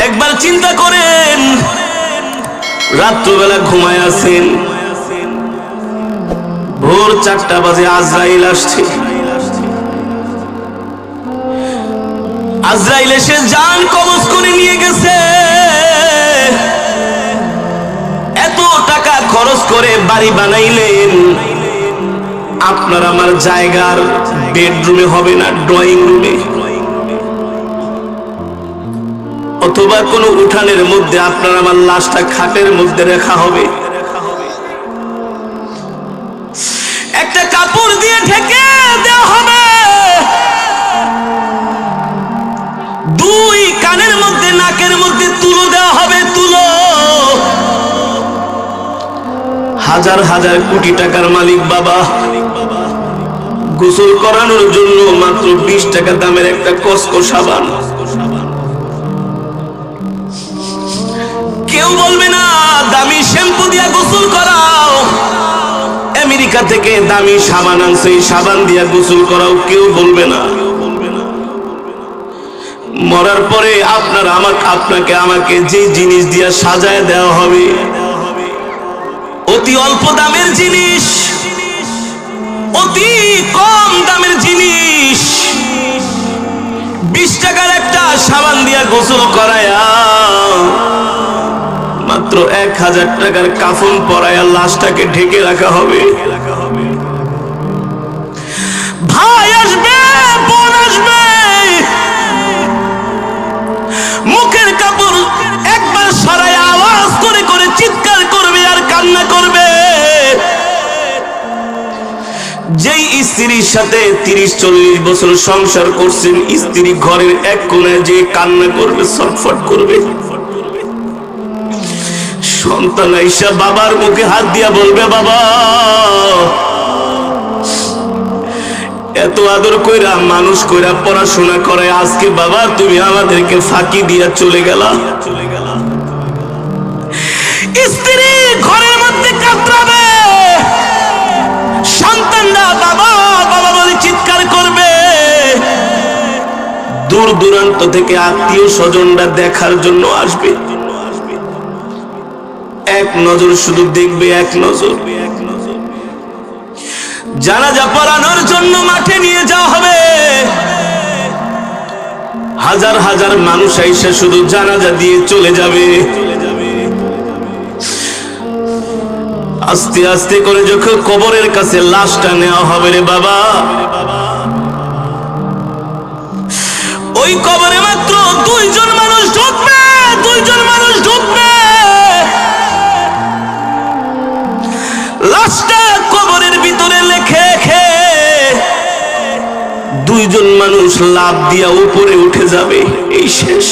একবার চিন্তা করেন, রাত্রবেলা ঘুমায় আছেন, ভোর 4টা বাজে আজরাইল আসছে। আজরাইল এসে জান কবজ করে নিয়ে গেছে। এত টাকা খরচ করে বাড়ি বানাইলেন, আপনার আমার জায়গার বেডরুমে হবে না, ড্রয়িং রুমে অথবা কোনো উঠানের মধ্যে আপনার আমার লাশটা খাটের মধ্যে রাখা হবে। একটা কাপড় দিয়ে ঢেকে দেওয়া হবে। দুই কানের মধ্যে নাকের মধ্যে তুলো দেওয়া হবে, তুলো। হাজার হাজার কোটি টাকার মালিক বাবা, গোসল করানোর জন্য মাত্র 20 টাকা দামের একটা কসকো সাবান। কেউ বলবে না দামি শ্যাম্পু দিয়া গোসল করাও, আমেরিকা থেকে দামি সাবান আনছে, এই সাবান দিয়া গোসল করাও, কেউ বলবে না। মরার পরে আপনাকে আমাকে যে জিনিস দিয়া সাজায় দেওয়া হবে, অতি অল্প দামের জিনিস, অতি কম দামের জিনিস, 20 টাকার একটা সাবান দিয়া গোসল করায়া মাত্র 1000 টাকার কাফন পরায়া লাশটাকে ঢেকে রাখা হবে। ভাই আসবে, বোন আসবে, মুখের কাপড় একবার সরাই আওয়াজ করে করে চিৎকার করবে আর কান্না করবে। যেই স্ত্রীর সাথে 30-40 বছর সংসার করছেন, স্ত্রী ঘরের এক কোণায় যে কান্না করবে, ছটফট করবে। সন্তান আইসা বাবার মুখে হাত দিয়া বলবে, বাবা এত আদর কইরা মানুষ কইরা পড়াশোনা করে, আজকে বাবা তুমি আমাদেরকে ফাঁকি দিয়া চলে গেলা। স্ত্রী ঘরের মধ্যে কাতরাবে, সন্তানরা বাবা বাবা বলে চিৎকার করবে। দূর দূরান্ত থেকে আত্মীয় স্বজনরা দেখার জন্য আসবে, এক নজর শুধু দেখবে, এক নজর। জানাজা পড়ানোর জন্য মাঠে নিয়ে যাওয়া হবে, হাজার হাজার মানুষ আইসা শুধু জানাজা দিয়ে চলে যাবে। আস্তে আস্তে করে যখন কবরের কাছে লাশটা নেওয়া হবে, রে বাবা ওই কবরে মাত্র 2 জন মানুষ ঢুকবে, 2 জন মানুষ ঢুকবে। লাশটা কবরের ভিতরে লেখে 2 জন মানুষ লাফ দিয়া উপরে উঠে যাবে। এই শেষ,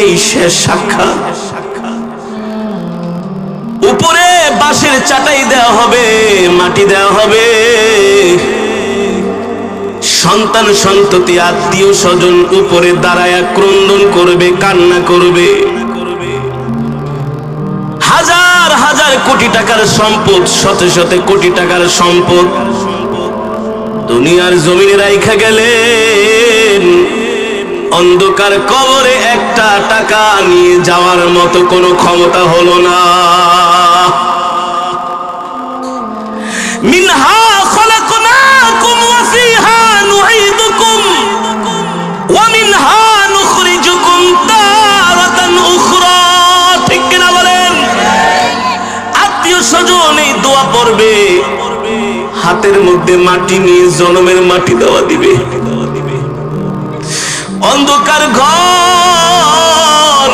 এই শেষ সাক্ষাৎ। উপরে বাঁশের চাটাই দেওয়া হবে, মাটি দেওয়া হবে। সন্তান সন্ততি আত্মীয় স্বজন উপরে দাঁড়ায়া ক্রন্দন করবে, কান্না করবে। হাজার হাজার কোটি টাকার সম্পদ, শত শত কোটি টাকার সম্পদ দুনিয়ার জমিনে রাইখা গেলেন, অন্ধকার কবরে একটা টাকা নিয়ে যাওয়ার মতো কোনো ক্ষমতা হলো না। মিনহা খলাকনাকুম ওয়া ফিহা নুঈদুকুম ওয়া মিনহা নুখরিজুকুম তারাতান উখরা। ঠিক কিনা বলেন? আত্মীয় স্বজন এই দোয়া পড়বে, হাতের মধ্যে মাটি নিয়ে জনমের মাটি দেওয়া দিবে। অন্ধকার ঘর,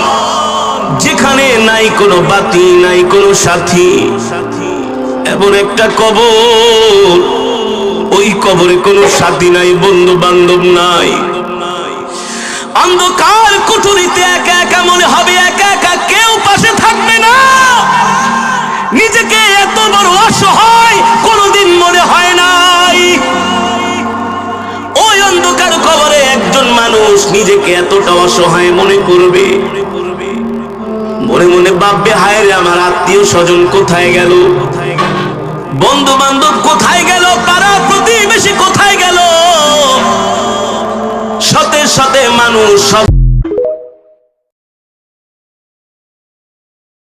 যেখানে নাই কোনো বাতি, নাই কোনো সাথী, এমন একটা কবর, ওই কবরে কোনো সাথী নাই, বন্ধু বান্ধব নাই। অন্ধকার কুঠুরিতে একা একা মনে হবে, একা একা, কেউ পাশে থাকবে না। নিজেকে এত বড় অসহায় কোনদিন মনে হয় নাই। ওই অন্ধকার কবরে একজন মানুষ নিজেকে এতটা অসহায় মনে করবে, মনে মনে ভাববে, হায় রে আমার আত্মীয় স্বজন কোথায় গেল, বন্ধু বান্ধব কোথায় গেল, পাড়া প্রতিবেশী কোথায় গেল। সাথে সাথে মানুষ